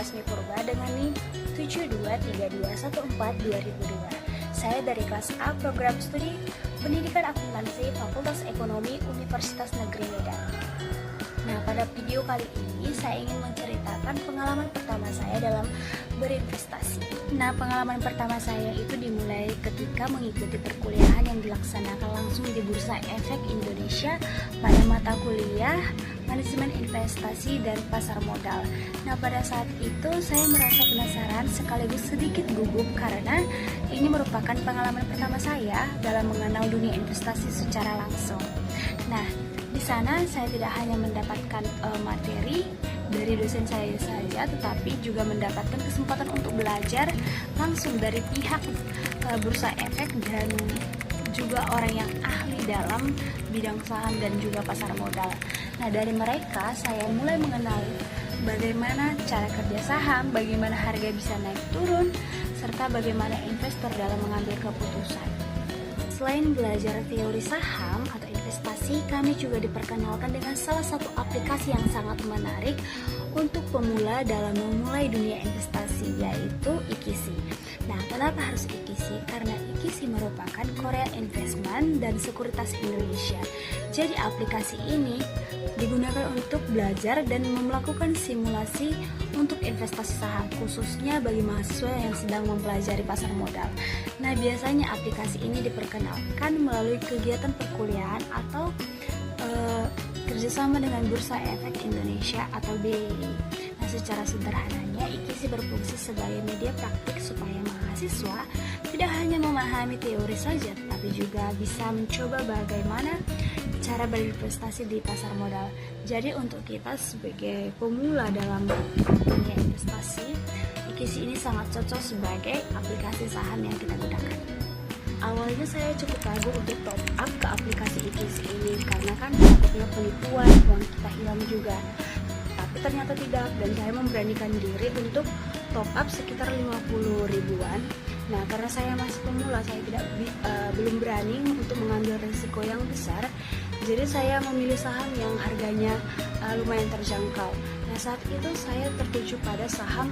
Rasmi Purba dengan NIM 723214-2002. Saya dari kelas A program studi Pendidikan Akuntansi Fakultas Ekonomi Universitas Negeri Medan. Nah, pada video kali ini saya ingin menceritakan pengalaman pertama saya dalam berinvestasi. Nah, pengalaman pertama saya itu dimulai ketika mengikuti perkuliahan yang dilaksanakan langsung di Bursa Efek Indonesia pada mata kuliah Manajemen Investasi dan Pasar Modal. Nah, pada saat itu saya merasa penasaran sekaligus sedikit gugup karena ini merupakan pengalaman pertama saya dalam mengenal dunia investasi secara langsung. Nah, di sana saya tidak hanya mendapatkan materi dari dosen saya saja, tetapi juga mendapatkan kesempatan untuk belajar langsung dari pihak Bursa Efek dan juga orang yang ahli dalam bidang saham dan juga pasar modal. Nah, dari mereka saya mulai mengenal bagaimana cara kerja saham, bagaimana harga bisa naik turun, serta bagaimana investor dalam mengambil keputusan. Selain belajar teori saham atau investasi, kami juga diperkenalkan dengan salah satu aplikasi yang sangat menarik untuk pemula dalam memulai dunia investasi, yaitu Ikisi. Nah, kenapa harus Ikisi? Karena Ikisi merupakan Korea Investment dan Sekuritas Indonesia. Jadi aplikasi ini digunakan untuk belajar dan melakukan simulasi untuk investasi saham, khususnya bagi mahasiswa yang sedang mempelajari pasar modal. Nah, biasanya aplikasi ini diperkenalkan melalui kegiatan perkuliahan atau kerjasama dengan Bursa Efek Indonesia atau BEI. Nah, secara sederhananya, Ikisi berfungsi sebagai media praktik supaya mahasiswa tidak hanya memahami teori saja, tetapi juga bisa mencoba bagaimana cara berinvestasi di pasar modal. Jadi untuk kita sebagai pemula dalam dunia investasi, Ikisi ini sangat cocok sebagai aplikasi saham yang kita gunakan. Awalnya saya cukup ragu untuk top up ke aplikasi Ikisi ini karena kan takutnya penipuan, uang kita hilang juga. Tapi ternyata tidak, dan saya memberanikan diri untuk top up sekitar 50 ribuan. Nah, karena saya masih pemula, saya belum berani untuk mengambil risiko yang besar. Jadi saya memilih saham yang harganya lumayan terjangkau. Nah, saat itu saya tertuju pada saham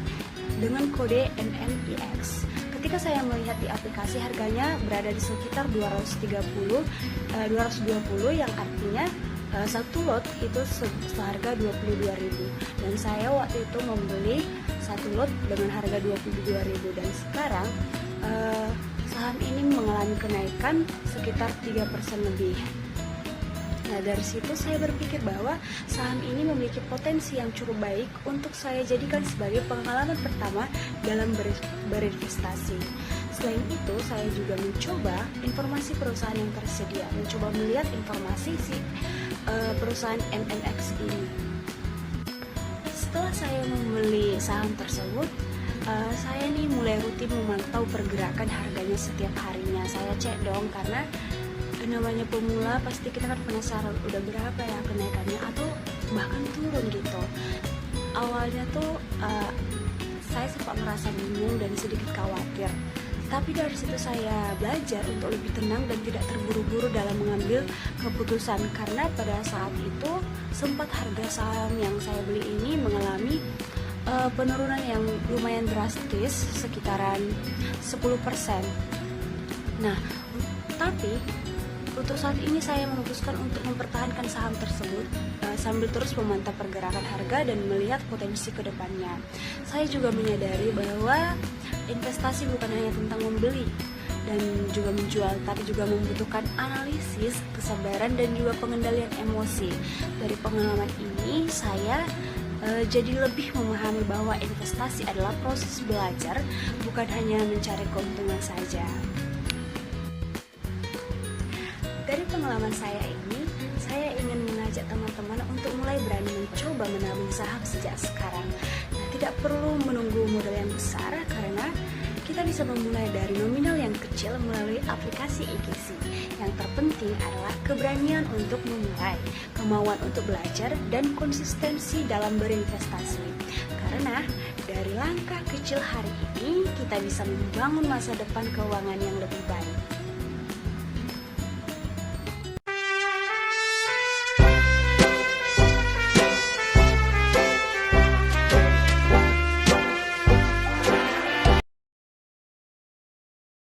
dengan kode NNIX. Ketika saya melihat di aplikasi, harganya berada di sekitar 220 yang artinya satu lot itu seharga 22.000, dan saya waktu itu membeli satu lot dengan harga 22.000, dan sekarang saham ini mengalami kenaikan sekitar 3% lebih. Nah, dari situ saya berpikir bahwa saham ini memiliki potensi yang cukup baik untuk saya jadikan sebagai pengalaman pertama dalam berinvestasi. Selain itu, saya juga mencoba informasi perusahaan yang tersedia, mencoba melihat informasi perusahaan NNX ini. Setelah saya membeli saham tersebut, saya nih mulai rutin memantau pergerakan harganya setiap harinya. Saya cek dong, karena namanya pemula pasti kita kan penasaran udah berapa ya kenaikannya atau bahkan turun gitu. Awalnya tuh saya sempat merasa bingung dan sedikit khawatir, tapi dari situ saya belajar untuk lebih tenang dan tidak terburu-buru dalam mengambil keputusan, karena pada saat itu sempat harga saham yang saya beli ini mengalami penurunan yang lumayan drastis, sekitaran 10%. Nah, tapi untuk saat ini saya memutuskan untuk mempertahankan saham tersebut sambil terus memantau pergerakan harga dan melihat potensi ke depannya. Saya juga menyadari bahwa investasi bukan hanya tentang membeli dan juga menjual, tapi juga membutuhkan analisis, kesabaran, dan juga pengendalian emosi. Dari pengalaman ini, saya jadi lebih memahami bahwa investasi adalah proses belajar, bukan hanya mencari keuntungan saja. Dari pengalaman saya ini, saya ingin mengajak teman-teman untuk mulai berani mencoba menabung saham sejak sekarang. Nah, tidak perlu menunggu modal yang besar, karena kita bisa memulai dari nominal yang kecil melalui aplikasi Ikisi. Yang terpenting adalah keberanian untuk memulai, kemauan untuk belajar, dan konsistensi dalam berinvestasi. Karena dari langkah kecil hari ini, kita bisa membangun masa depan keuangan yang lebih baik.